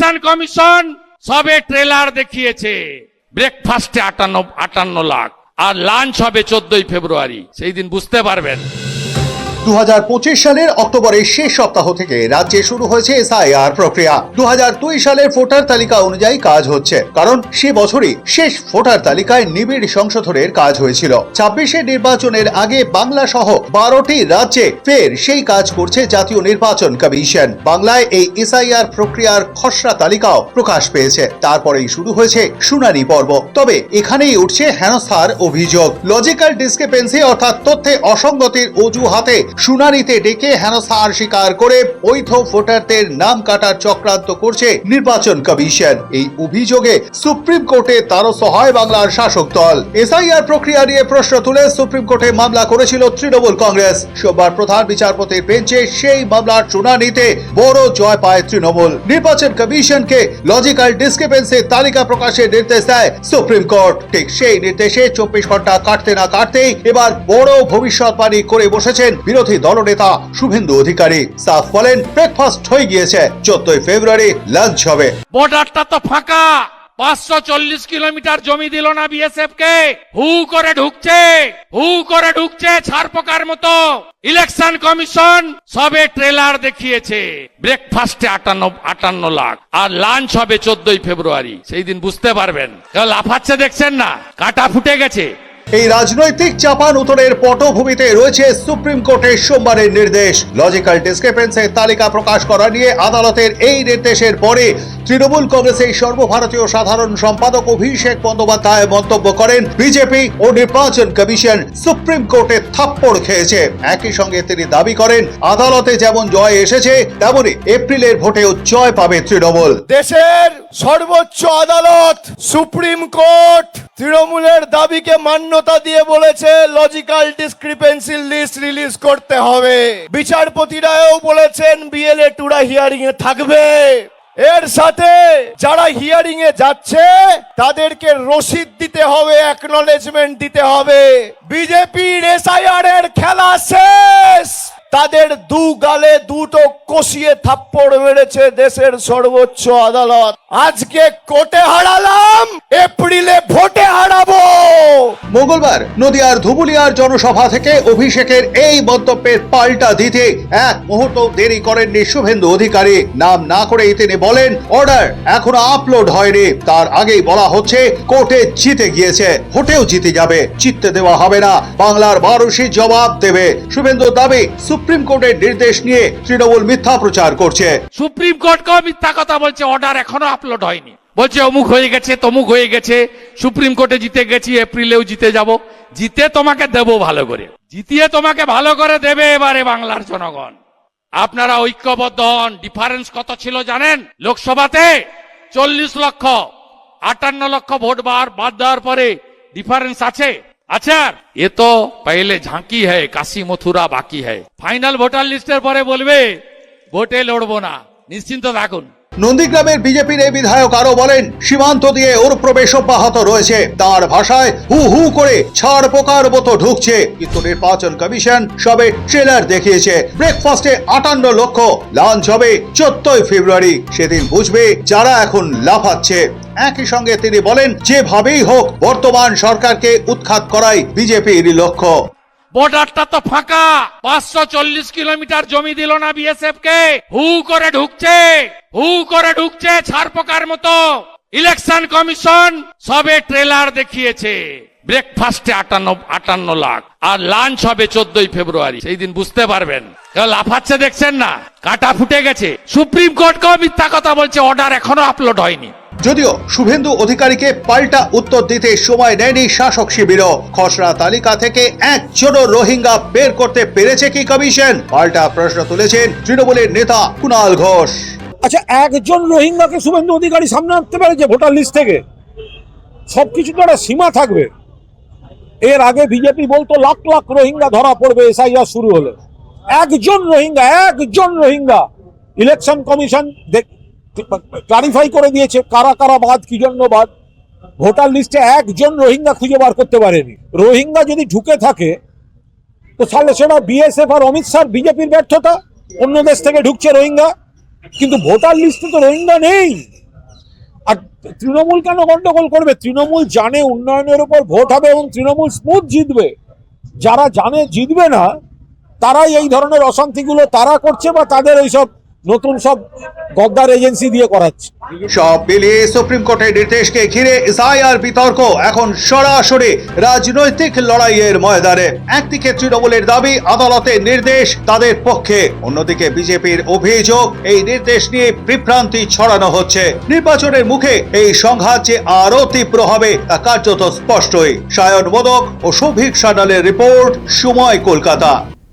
Election commission সবে trailer দেখিয়েছে। ব্রেকফাস্টে 58 লাখ আর লাঞ্চ হবে 14 ফেব্রুয়ারি, সেই দিন বুঝতে পারবেন। 2025 সালের অক্টোবরের শেষ সপ্তাহ থেকে রাজ্যে শুরু হয়েছে এসআইআর প্রক্রিয়া। 2002 সালের ভোটার তালিকা অনুযায়ী কাজ হচ্ছে, কারণ সে বছরই শেষ ভোটার তালিকায় নিবিড় সংশোধনের কাজ হয়েছিল। 26 নির্বাচনের আগে বাংলা সহ 12টি রাজ্যে ফের সেই কাজ করছে জাতীয় নির্বাচন কমিশন। বাংলায় এই এসআইআর প্রক্রিয়ার খসড়া তালিকাও প্রকাশ পেয়েছে। তারপরেই শুরু হয়েছে শুনানি পর্ব। তবে এখানেই উঠছে হেনস্থার অভিযোগ। লজিক্যাল ডিসক্রিপেন্সি অর্থাৎ তথ্যে অসঙ্গতির অজুহাতে শুনানিতে ডেকে হেনস্থার স্বীকার করে বৈধ ভোটারদের নাম কাটার চক্রান্ত করছে নির্বাচন কমিশন। এই অভিযোগে সুপ্রিম কোর্টে দ্বারস্থ হয় বাংলার শাসক দল। এসআইআর প্রক্রিয়া নিয়ে প্রশ্ন তুলে সুপ্রিম কোর্টে মামলা করেছিল তৃণমূল কংগ্রেস। সোমবার প্রধান বিচারপতির বেঞ্চে সেই মামলার শুনানিতে বড় জয় পায় তৃণমূল। নির্বাচন কমিশনকে লজিক্যাল ডিসক্রিপেন্সির তালিকা প্রকাশের নির্দেশ দেয় সুপ্রিম কোর্ট। ঠিক সেই নির্দেশে 24 ঘন্টা কাটতে না কাটতেই এবার বড় ভবিষ্যৎবাণী করে বসেছেন বিরোধী দলনেতা শুভেন্দু অধিকারী। সাফ বলেন, ব্রেকফাস্ট হয়ে গিয়েছে, 14 ফেব্রুয়ারি লাঞ্চ হবে। বর্ডারটা তো ফাঁকা, 540 কিলোমিটার জমি দিল না বিএসএফ কে। হু করে ঢুকছে ছাড় পোকার মতো। ইলেকশন কমিশন সবে ট্রেলার দেখিয়েছে। ব্রেকফাস্টে 58 লাখ আর লাঞ্চ হবে 14 ফেব্রুয়ারি, সেই দিন বুঝতে পারবেন। লাফাচ্ছে দেখছেন না, কাটা ফুটে গেছে। এই রাজনৈতিক চাপান উত্তরের পটভূমিতে রয়েছে সুপ্রিম কোর্টের সোমবারের নির্দেশ। লজিক্যাল ডিসক্রিপেন্সির তালিকা প্রকাশ করা নিয়ে আদালতের এই নির্দেশের পরে তৃণমূল কংগ্রেসের সর্বভারতীয় সাধারণ সম্পাদক অভিষেক বন্দ্যোপাধ্যায় মন্তব্য করেন, বিজেপি ও নির্বাচন কমিশন সুপ্রিম কোর্টে থাপ্পড় খেয়েছে। একই সঙ্গে তিনি দাবি করেন, আদালতে যেমন জয় এসেছে তেমনি এপ্রিলের ভোটেও জয় পাবে তৃণমূল। দেশের সর্বোচ্চ আদালত সুপ্রিম কোর্ট তৃণমূলের দাবিকে মান্যতা দিয়ে বলেছে লজিক্যাল ডিসক্রিপেন্সি লিস্ট রিলিজ করতে হবে। বিচারপতিরাও বলেছেন বিএলএ টুরা হিয়ারিং এ থাকবে। এর সাথে যারা হিয়ারিং এ যাচ্ছে তাদেরকে রসিদ দিতে হবে, অ্যাকনলেজমেন্ট দিতে হবে। বিজেপির এসআইআর এর খেলা শেষ। তাদের দু গালে দুটো কষিয়ে থাপ্পড় মেরেছে দেশের সর্বোচ্চ আদালত। আজকে কোর্টে হারালাম, এপ্রিলে ভোটে হারাবো। মঙ্গলবার নদিয়ার ধুবুলিয়ার জনসভা থেকে অভিষেকের এই মন্তব্যের পাল্টা দিতে এক মুহূর্ত দেরি করেননি শুভেন্দু অধিকারী। নাম না করেই তিনি বলেন, অর্ডার এখনো আপলোড হয়নি, তার আগেই বলা হচ্ছে কোর্টে জিতে গিয়েছে, ভোটেও জিতে যাবে, জিততে দেওয়া হবে না, বাংলার মানুষই জবাব দেবে। শুভেন্দু দাবি, সুপ্রিম কোর্টের নির্দেশ নিয়ে তৃণমূল মিথ্যা প্রচার করছে। সুপ্রিম কোর্টকেও মিথ্যা কথা বলছে, অর্ডার এখনো আপলোড হয়নি। বলছে অমুক হয়ে গেছে, তমুক হয়ে গেছে, সুপ্রিম কোর্টে জিতে গেছি, এপ্রিলেও জিতে যাব। জিতে তোমাকে দেবো ভালো করে, জিতিয়ে তোমাকে ভালো করে দেবে এবারে বাংলার জনগণ। আপনারা ঐক্যবদ্ধ হন। ডিফারেন্স কত ছিল জানেন? লোকসভাতে 40 লক্ষ, 58 লক্ষ ভোট বাদ দেওয়ার পরে ডিফারেন্স আছে। আচ্ছা, এ তো পহলে ঝাঁকি হ্যায়, কাশি মথুরা বাকি হ্যায়। ফাইনাল ভোটার লিস্টের পরে বলবে ভোটে লড়বো না, নিশ্চিন্ত থাকুন। নন্দীগ্রামের বিজেপির এই বিধায়ক আরো বলেন, সীমান্ত দিয়ে ওর প্রবেশ অব্যাহত রয়েছে। তার ভাষায় হু হু করে ছাড় পোকার মতো ঢুকছে, কিন্তু নির্বাচন কমিশন সবে ট্রেলার দেখিয়েছে। ব্রেকফাস্টে 58 লক্ষ, লাঞ্চ হবে 14 ফেব্রুয়ারি। সেদিন বুঝবে যারা এখন লাফাচ্ছে। একই সঙ্গে তিনি বলেন, যেভাবেই হোক বর্তমান সরকারকে উৎখাত করাই বিজেপির লক্ষ্য। বর্ডারটা তো ফাঁকা, 540 কিলোমিটার জমি দিল না বিএসএফ কে। হু করে ঢুকছে ছাড় পোকার মতো। ইলেকশন কমিশন সবে ট্রেলার দেখিয়েছে। ব্রেকফাস্টে 58 লাখ আর লাঞ্চ হবে 14 ফেব্রুয়ারি, সেই দিন বুঝতে পারবেন। লাফাচ্ছে দেখছেন না, কাটা ফুটে গেছে। সুপ্রিম কোর্টকেও মিথ্যা কথা বলছে, অর্ডার এখনো আপলোড হয়নি। যদিও শুভেন্দু অধিকারীকে পাল্টা উত্তর দিতে সময় নেয়নি শাসক শিবির। খসড়া তালিকা থেকে একজনও রোহিঙ্গা বের করতে পেরেছে কি কমিশন? পাল্টা প্রশ্ন তুলেছেন তৃণমূলের নেতা কুণাল ঘোষ। আচ্ছা, একজন রোহিঙ্গাকে শুভেন্দু অধিকারী সামনে আনতে পেরেছে ভোটার লিস্ট থেকে? সবকিছু তো একটা সীমা থাকবে। এর আগে বিজেপি বলতো লাখ লাখ রোহিঙ্গা ধরা পড়বে এসআইআর শুরু হলে। একজন রোহিঙ্গা ইলেকশন কমিশন ক্লারিফাই করে দিয়েছে কারা কারা বাদ, কি জন্য বাদ। ভোটার লিস্টে একজন রোহিঙ্গা খুঁজে বার করতে পারেনি। রোহিঙ্গা যদি ঢুকে থাকে তো তাহলে সেটা বিএসএফ আর অমিত শাহ বিজেপির ব্যর্থতা। অন্য দেশ থেকে ঢুকছে রোহিঙ্গা, কিন্তু ভোটার লিস্টে তো রোহিঙ্গা নেই। আর তৃণমূল কেন গন্ডগোল করবে? তৃণমূল জানে উন্নয়নের উপর ভোট হবে এবং তৃণমূল স্মুথ জিতবে। যারা জানে জিতবে না তারাই এই ধরনের অশান্তিগুলো তারা করছে বা তাদের এইসব নতুন সব গদ্দার এজেন্সি দিয়ে করাচ্ছে। সব মিলিয়ে সুপ্রিম কোর্টের নির্দেশকে ঘিরে এসআইআর বিতর্ক এখন সরাসরি রাজনৈতিক লড়াইয়ের ময়দানে। একদিকে তৃণমূলের দাবি, আদালতের নির্দেশ তাদের পক্ষে, অন্যদিকে বিজেপির অভিযোগ এই নির্দেশ নিয়ে বিভ্রান্তি ছড়ানো হচ্ছে। নির্বাচনের মুখে এই সংঘাত যে আরো তীব্র হবে তা কার্যত স্পষ্টই। সায়ন মোদক ও সৌভিক সান্যালের রিপোর্ট, সময় কলকাতা।